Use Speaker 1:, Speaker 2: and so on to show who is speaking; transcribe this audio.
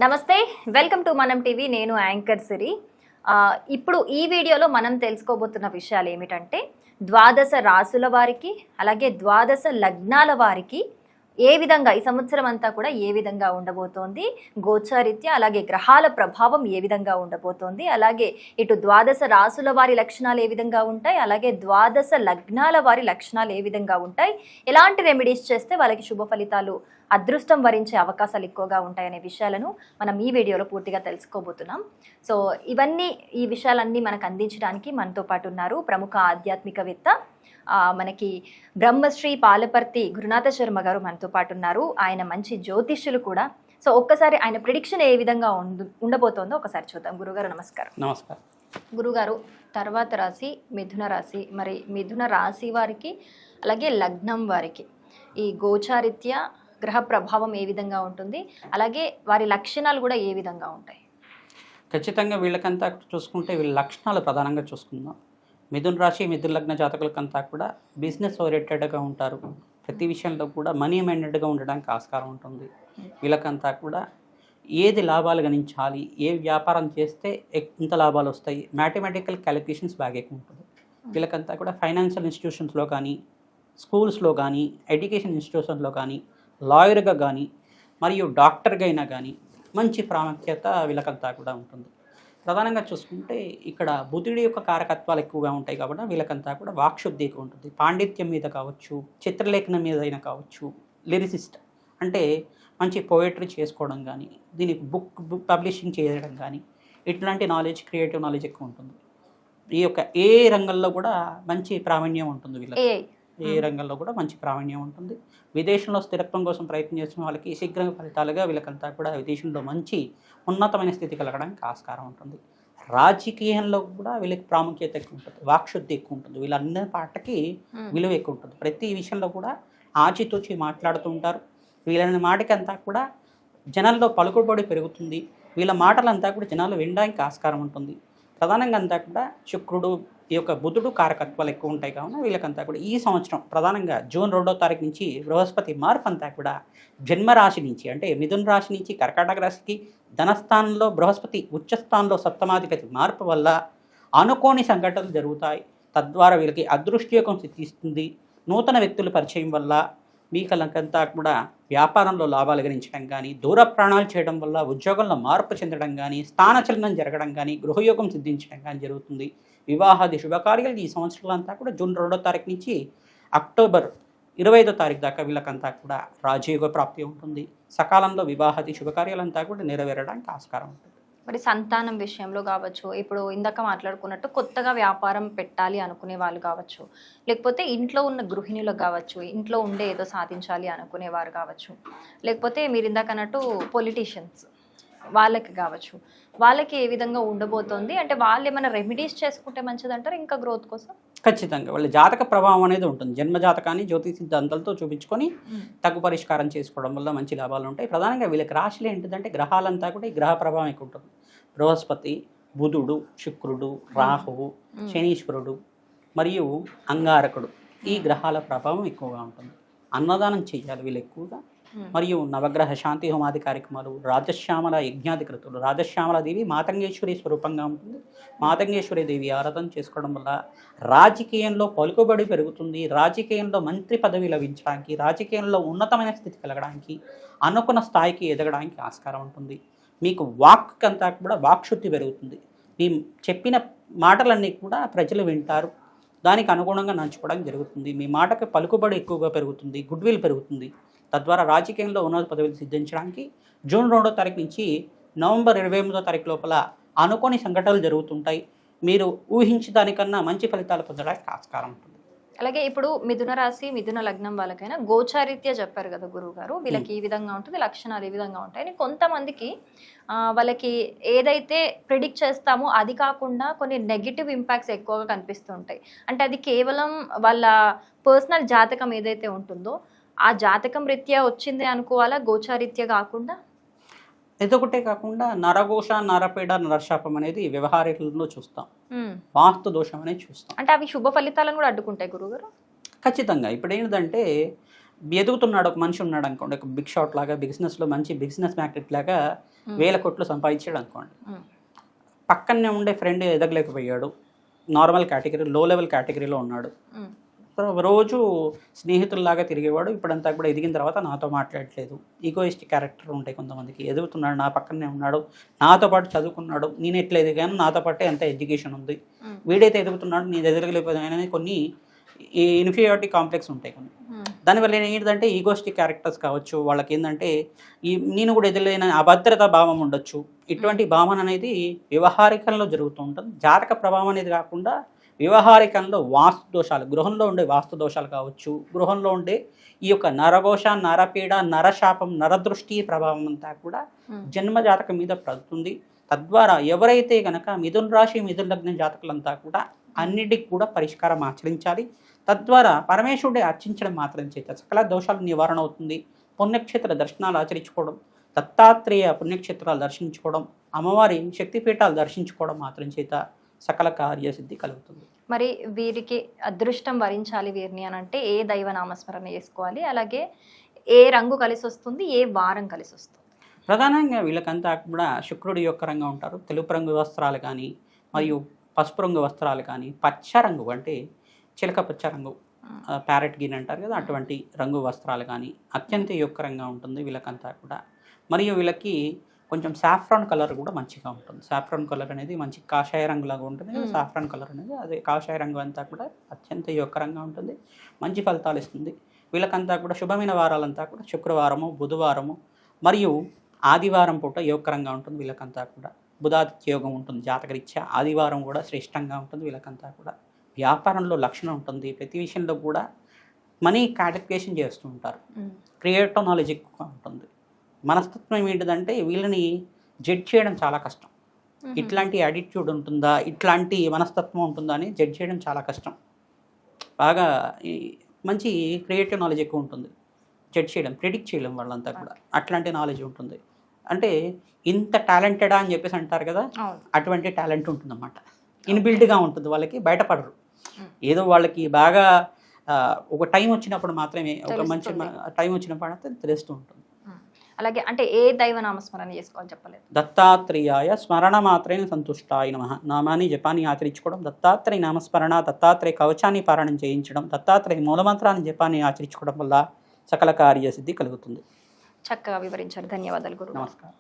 Speaker 1: నమస్తే, welcome to మనం TV. నేను యాంకర్ సిరి. ఇప్పుడు ఈ వీడియోలో మనం తెలుసుకోబోతున్న విషయాలు ఏమిటంటే ద్వాదశ రాసుల వారికి అలాగే ద్వాదశ లగ్నాల వారికి ఏ విధంగా ఈ సంవత్సరం అంతా కూడా ఏ విధంగా ఉండబోతోంది, గోచారిత్య అలాగే గ్రహాల ప్రభావం ఏ విధంగా ఉండబోతోంది, అలాగే ఇటు ద్వాదశ రాసుల వారి లక్షణాలు ఏ విధంగా ఉంటాయి, అలాగే ద్వాదశ లగ్నాల వారి లక్షణాలు ఏ విధంగా ఉంటాయి, ఎలాంటి రెమెడీస్ చేస్తే వాళ్ళకి శుభ ఫలితాలు అదృష్టం వరించే అవకాశాలు ఎక్కువగా ఉంటాయనే విషయాలను మనం ఈ వీడియోలో పూర్తిగా తెలుసుకోబోతున్నాం. సో ఈ విషయాలన్నీ మనకు అందించడానికి మనతో పాటు ఉన్నారు ప్రముఖ ఆధ్యాత్మికవేత్త, మనకి బ్రహ్మశ్రీ పాలపర్తి గురునాథ శర్మ గారు మనతో పాటు ఉన్నారు. ఆయన మంచి జ్యోతిష్యులు కూడా. సో ఒక్కసారి ఆయన ప్రిడిక్షన్ ఏ విధంగా ఉండబోతోందో ఒకసారి చూద్దాం. గురుగారు నమస్కారం.
Speaker 2: నమస్కారం.
Speaker 1: గురుగారు, తర్వాత రాశి మిథున రాశి. మరి మిథున రాశి వారికి అలాగే లగ్నం వారికి ఈ గోచారిత్య గ్రహ ప్రభావం ఏ విధంగా ఉంటుంది, అలాగే వారి లక్షణాలు కూడా ఏ విధంగా ఉంటాయి?
Speaker 2: ఖచ్చితంగా వీళ్ళకంతా చూసుకుంటే వీళ్ళ లక్షణాలు ప్రధానంగా చూసుకుందాం. మిథున రాశి మిథున లగ్న జాతకులకంతా కూడా బిజినెస్ ఓరియంటెడ్గా ఉంటారు. ప్రతి విషయంలో కూడా మనీ మైండెడ్గా ఉండడానికి ఆస్కారం ఉంటుంది. వీళ్ళకంతా కూడా ఏది లాభాలు గణించాలి, ఏ వ్యాపారం చేస్తే ఎంత లాభాలు వస్తాయి, మ్యాథమెటికల్ క్యాలిక్యులేషన్స్ బాగా ఎక్కువ ఉంటుంది. వీళ్ళకంతా కూడా ఫైనాన్షియల్ ఇన్స్టిట్యూషన్స్లో కానీ, స్కూల్స్లో కానీ, ఎడ్యుకేషన్ ఇన్స్టిట్యూషన్లో కానీ, లాయర్గా కానీ మరియు డాక్టర్గా అయినా కానీ మంచి ప్రాముఖ్యత వీళ్ళకంతా కూడా ఉంటుంది. ప్రధానంగా చూసుకుంటే ఇక్కడ బుధుడి యొక్క కారకత్వాలు ఎక్కువగా ఉంటాయి కాబట్టి వీళ్ళకంతా కూడా వాక్శుద్ధి ఎక్కువ ఉంటుంది. పాండిత్యం మీద కావచ్చు, చిత్రలేఖనం మీద అయినా కావచ్చు, లిరిసిస్ట్ అంటే మంచి పోయట్రీ చేసుకోవడం కానీ, దీనికి బుక్ పబ్లిషింగ్ చేయడం కానీ, ఇట్లాంటి నాలెడ్జ్, క్రియేటివ్ నాలెడ్జ్ ఎక్కువ ఉంటుంది. ఈ యొక్క ఏ రంగంలో కూడా మంచి ప్రావీణ్యం ఉంటుంది వీళ్ళకి. ఏ రంగంలో కూడా మంచి ప్రావీణ్యం ఉంటుంది. విదేశంలో స్థిరత్వం కోసం ప్రయత్నం చేసిన వాళ్ళకి శీఘ్ర ఫలితాలుగా వీళ్ళకంతా కూడా విదేశంలో మంచి ఉన్నతమైన స్థితి కలగడానికి ఆస్కారం ఉంటుంది. రాజకీయంలో కూడా వీళ్ళకి ప్రాముఖ్యత ఎక్కువ ఉంటుంది, వాక్శుద్ధి ఎక్కువ ఉంటుంది. వీళ్ళందరి పాటకి విలువ ఎక్కువ ఉంటుంది. ప్రతి విషయంలో కూడా ఆచితూచి మాట్లాడుతూ ఉంటారు. వీళ్ళని మాటకి అంతా కూడా జనాల్లో పలుకుబడి పెరుగుతుంది. వీళ్ళ మాటలంతా కూడా జనాలు వినడానికి ఆస్కారం ఉంటుంది. ప్రధానంగా అంతా కూడా శుక్రుడు, ఈ యొక్క బుధుడు కారకత్వాలు ఎక్కువ ఉంటాయి కావున వీళ్ళకంతా కూడా ఈ సంవత్సరం ప్రధానంగా జూన్ 2వ తారీఖు నుంచి బృహస్పతి మార్పు అంతా కూడా జన్మరాశి నుంచి అంటే మిథున రాశి నుంచి కర్కాటక రాశికి ధనస్థానంలో బృహస్పతి ఉచ్చస్థానంలో సప్తమాధిపతి మార్పు వల్ల అనుకోని సంఘటనలు జరుగుతాయి. తద్వారా వీళ్ళకి అదృష్టయోగం సిద్ధిస్తుంది. నూతన వ్యక్తుల పరిచయం వల్ల మీకంతా కూడా వ్యాపారంలో లాభాలు గణించడం కానీ, దూర ప్రయాణాలు చేయడం వల్ల ఉద్యోగంలో మార్పు చెందడం కానీ, స్థానచలనం జరగడం కానీ, గృహయోగం సిద్ధించడం కానీ జరుగుతుంది. వివాహాది శుభకార్యాలు ఈ సంవత్సరాలు అంతా కూడా జూన్ 2వ తారీఖు నుంచి అక్టోబర్ 25వ తారీఖు దాకా వీళ్ళకంతా కూడా రాజయోగ ప్రాప్తి ఉంటుంది. సకాలంలో వివాహాది శుభకార్యాలంతా కూడా నెరవేరడానికి ఆస్కారం ఉంటుంది.
Speaker 1: మరి సంతానం విషయంలో కావచ్చు, ఇప్పుడు ఇందాక మాట్లాడుకున్నట్టు కొత్తగా వ్యాపారం పెట్టాలి అనుకునే వాళ్ళు కావచ్చు, లేకపోతే ఇంట్లో ఉన్న గృహిణులకు కావచ్చు, ఇంట్లో ఉండే ఏదో సాధించాలి అనుకునేవారు కావచ్చు, లేకపోతే మీరు ఇందాక అన్నట్టు పొలిటీషియన్స్ వాళ్ళకి కావచ్చు, వాళ్ళకి ఏ విధంగా ఉండబోతోంది అంటే వాళ్ళు ఏమైనా రెమెడీస్ చేసుకుంటే మంచిది అంటారు ఇంకా గ్రోత్ కోసం?
Speaker 2: ఖచ్చితంగా వాళ్ళ జాతక ప్రభావం అనేది ఉంటుంది. జన్మ జాతకాన్ని జ్యోతిష సిద్ధాంతాలతో చూపించుకొని తగు పరిష్కారం చేసుకోవడం వల్ల మంచి లాభాలు ఉంటాయి. ప్రధానంగా వీళ్ళకి రాశిలో ఏంటిదంటే గ్రహాలంతా కూడా ఈ గ్రహ ప్రభావం ఎక్కువ ఉంటుంది. బృహస్పతి, బుధుడు, శుక్రుడు, రాహువు, శనీశ్వరుడు మరియు అంగారకుడు, ఈ గ్రహాల ప్రభావం ఎక్కువగా ఉంటుంది. అన్నదానం చేయాలి వీళ్ళు ఎక్కువగా. మరియు నవగ్రహ శాంతి హోమాది కార్యక్రమాలు, రాజశ్యామల యజ్ఞాధికృతులు, రాజశ్యామల దేవి మాతంగేశ్వరి స్వరూపంగా ఉంటుంది. మాతంగేశ్వరి దేవి ఆరాధన చేసుకోవడం వల్ల రాజకీయంలో పలుకుబడి పెరుగుతుంది. రాజకీయంలో మంత్రి పదవి లభించడానికి, రాజకీయంలో ఉన్నతమైన స్థితి కలగడానికి, అనుకున్న స్థాయికి ఎదగడానికి ఆస్కారం ఉంటుంది. మీకు వాక్ అంతా కూడా వాక్శుద్ధి పెరుగుతుంది. మీ చెప్పిన మాటలన్నీ కూడా ప్రజలు వింటారు. దానికి అనుగుణంగా నడుచుకోవడానికి జరుగుతుంది. మీ మాటకి పలుకుబడి ఎక్కువగా పెరుగుతుంది, గుడ్విల్ పెరుగుతుంది. తద్వారా రాజకీయంలో ఉన్నత పదవులు సిద్ధించడానికి జూన్ 2వ తారీఖు నుంచి నవంబర్ 28వ తారీఖు లోపల అనుకోని సంఘటనలు జరుగుతుంటాయి. మీరు ఊహించే దానికన్నా మంచి ఫలితాలు పొందడానికి ఆస్కారం ఉంటుంది.
Speaker 1: అలాగే ఇప్పుడు మిథున రాశి మిథున లగ్నం వాళ్ళకైనా గోచారిత్య చెప్పారు కదా గురువు గారు, వీళ్ళకి ఈ విధంగా ఉంటుంది, లక్షణాలు ఈ విధంగా ఉంటాయి. కొంతమందికి వాళ్ళకి ఏదైతే ప్రిడిక్ట్ చేస్తామో అది కాకుండా కొన్ని నెగిటివ్ ఇంపాక్ట్స్ ఎక్కువగా కనిపిస్తుంటాయి. అంటే అది కేవలం వాళ్ళ పర్సనల్ జాతకం ఏదైతే ఉంటుందో ఆ జాతకం రీత్యా వచ్చింది అనుకోవాలా, గోచారిత్య కాకుండా?
Speaker 2: ఇదొకటే కాకుండా నరఘోష, నరపీడ, నరశాపం అనేది వ్యవహారికల్లో చూస్తాం. వాస్తు దోషం అనేది చూస్తాం.
Speaker 1: అంటే అవి శుభ ఫలితాలను కూడా అడ్డుకుంటాయి గురువుగారు?
Speaker 2: ఖచ్చితంగా. ఇప్పుడు ఏంటంటే ఎదుగుతున్నాడు ఒక మనిషి ఉన్నాడు అనుకోండి, ఒక బిగ్ షాట్ లాగా బిజినెస్లో మంచి బిజినెస్ మ్యాగ్నెట్ లాగా 1000 కోట్లు సంపాదించాడు అనుకోండి,
Speaker 1: ఉమ్,
Speaker 2: పక్కనే ఉండే ఫ్రెండ్ ఎదగలేకపోయాడు, నార్మల్ కేటగిరీ లో లెవెల్ కేటగిరీలో ఉన్నాడు,
Speaker 1: ఉమ్,
Speaker 2: రోజు స్నేహితుల్లాగా తిరిగేవాడు, ఇప్పుడంతా కూడా ఎదిగిన తర్వాత నాతో మాట్లాడట్లేదు, ఈగోయిస్టిక్ క్యారెక్టర్ ఉంటాయి కొంతమందికి, ఎదుగుతున్నాడు నా పక్కనే ఉన్నాడు, నాతో పాటు చదువుకున్నాడు, నేను ఎట్లా ఎదిగాను, నాతో పాటే ఎంత ఎడ్యుకేషన్ ఉంది,
Speaker 1: ఉమ్,
Speaker 2: వీడైతే ఎదుగుతున్నాడు నేను ఎదగలేకపోయానని కొన్ని ఈ ఇన్ఫీరియారిటీ కాంప్లెక్స్ ఉంటాయి కొన్ని.
Speaker 1: ఉమ్,
Speaker 2: దానివల్ల ఏంటంటే ఈగోస్టిక్ క్యారెక్టర్స్ కావచ్చు, వాళ్ళకి ఏంటంటే నేను కూడా ఎదురులేని అభద్రతా భావం ఉండొచ్చు. ఇటువంటి భావన అనేది వ్యవహారికంలో జరుగుతూ ఉంటుంది. జాతక ప్రభావం అనేది కాకుండా వ్యవహారికంలో వాస్తు దోషాలు, గృహంలో ఉండే వాస్తు దోషాలు కావచ్చు, గృహంలో ఉండే ఈ యొక్క నరఘోష, నరపీడ, నరశాపం, నరదృష్టి ప్రభావం అంతా కూడా జన్మజాతకం మీద పడుతుంది. తద్వారా ఎవరైతే కనుక మిథున రాశి మిథున లగ్నం జాతకులంతా కూడా అన్నిటికి కూడా పరిష్కారం ఆచరించాలి. తద్వారా పరమేశ్వరుడే అర్చించడం మాత్రం చేత సకల దోషాలు నివారణ అవుతుంది. పుణ్యక్షేత్ర దర్శనాలు ఆచరించుకోవడం, దత్తాత్రేయ పుణ్యక్షేత్రాలు దర్శించుకోవడం, అమ్మవారి శక్తిపీఠాలు దర్శించుకోవడం మాత్రం చేత సకల కార్యసిద్ధి కలుగుతుంది.
Speaker 1: మరి వీరికి అదృష్టం వరించాలి వీరిని అని అంటే ఏ దైవ నామస్మరణ చేసుకోవాలి, అలాగే ఏ రంగు కలిసి వస్తుంది, ఏ వారం కలిసి వస్తుంది?
Speaker 2: ప్రధానంగా వీళ్ళకంతా కూడా శుక్రుడి యొక్క రంగు ఉంటారు. తెలుపు రంగు వస్త్రాలు కానీ, మరియు పసుపు రంగు వస్త్రాలు కానీ, పచ్చ రంగు అంటే చిలక పచ్చ రంగు, ప్యారెట్ గ్రీన్ అంటారు కదా, అటువంటి రంగు వస్త్రాలు కానీ అత్యంత యొక్కరంగా ఉంటుంది వీళ్ళకంతా కూడా. మరియు వీళ్ళకి కొంచెం సాఫ్రాన్ కలర్ కూడా మంచిగా ఉంటుంది. సాఫ్రాన్ కలర్ అనేది మంచి కాషాయ రంగులాగా ఉంటుంది కదా, సాఫ్రాన్ కలర్ అనేది అదే కాషాయ రంగు అంతా కూడా అత్యంత యొక్కరంగా ఉంటుంది, మంచి ఫలితాలు ఇస్తుంది. వీళ్ళకంతా కూడా శుభమైన వారాలంతా కూడా శుక్రవారము, బుధవారము మరియు ఆదివారం పూట యోగకరంగా ఉంటుంది వీళ్ళకంతా కూడా. బుధాదిత్య యోగం ఉంటుంది జాతకరీత్యా, ఆదివారం కూడా శ్రేష్టంగా ఉంటుంది వీళ్ళకంతా కూడా. వ్యాపారంలో లక్షణం ఉంటుంది, ప్రతి విషయంలో కూడా మనీ కాలిక్యులేషన్ చేస్తూ ఉంటారు, క్రియేటివ్ నాలెడ్జ్ ఎక్కువ ఉంటుంది. మనస్తత్వం ఏంటిదంటే వీళ్ళని జడ్జ్ చేయడం చాలా కష్టం. ఇట్లాంటి యాటిట్యూడ్ ఉంటుందా, ఇట్లాంటి మనస్తత్వం ఉంటుందా అని జడ్జ్ చేయడం చాలా కష్టం. బాగా మంచి క్రియేటివ్ నాలెడ్జ్ ఎక్కువ ఉంటుంది, జడ్జ్ చేయడం, ప్రిడిక్ట్ చేయడం వాళ్ళంతా కూడా అట్లాంటి నాలెడ్జ్ ఉంటుంది. అంటే ఇంత టాలెంటెడా అని చెప్పేసి అంటారు కదా, అటువంటి టాలెంట్ ఉంటుందన్నమాట. ఇన్బిల్డ్గా ఉంటుంది, వాళ్ళకి బయటపడరు. ఏదో వాళ్ళకి బాగా ఒక టైం వచ్చినప్పుడు మాత్రమే, ఒక మంచి టైం వచ్చినప్పుడు తెలుస్తూ ఉంటుంది.
Speaker 1: అలాగే అంటే ఏ దైవ నామస్మరణ చేసుకోవాలి చెప్పలేదు?
Speaker 2: దత్తాత్రేయాయ స్మరణ మాత్రేణ సంతుష్టాయ నమః నామాన్ని జపాన్ని ఆచరించుకోవడం, దత్తాత్రేయ నామస్మరణ, దత్తాత్రేయ కవచాన్ని పారాయణం చేయించడం, దత్తాత్రేయ మూలమంత్రాన్ని జపాన్ని ఆచరించుకోవడం వల్ల సకల కార్యసిద్ధి కలుగుతుంది.
Speaker 1: చక్కగా వివరించారు, ధన్యవాదాలు గురువు.
Speaker 2: నమస్కారం.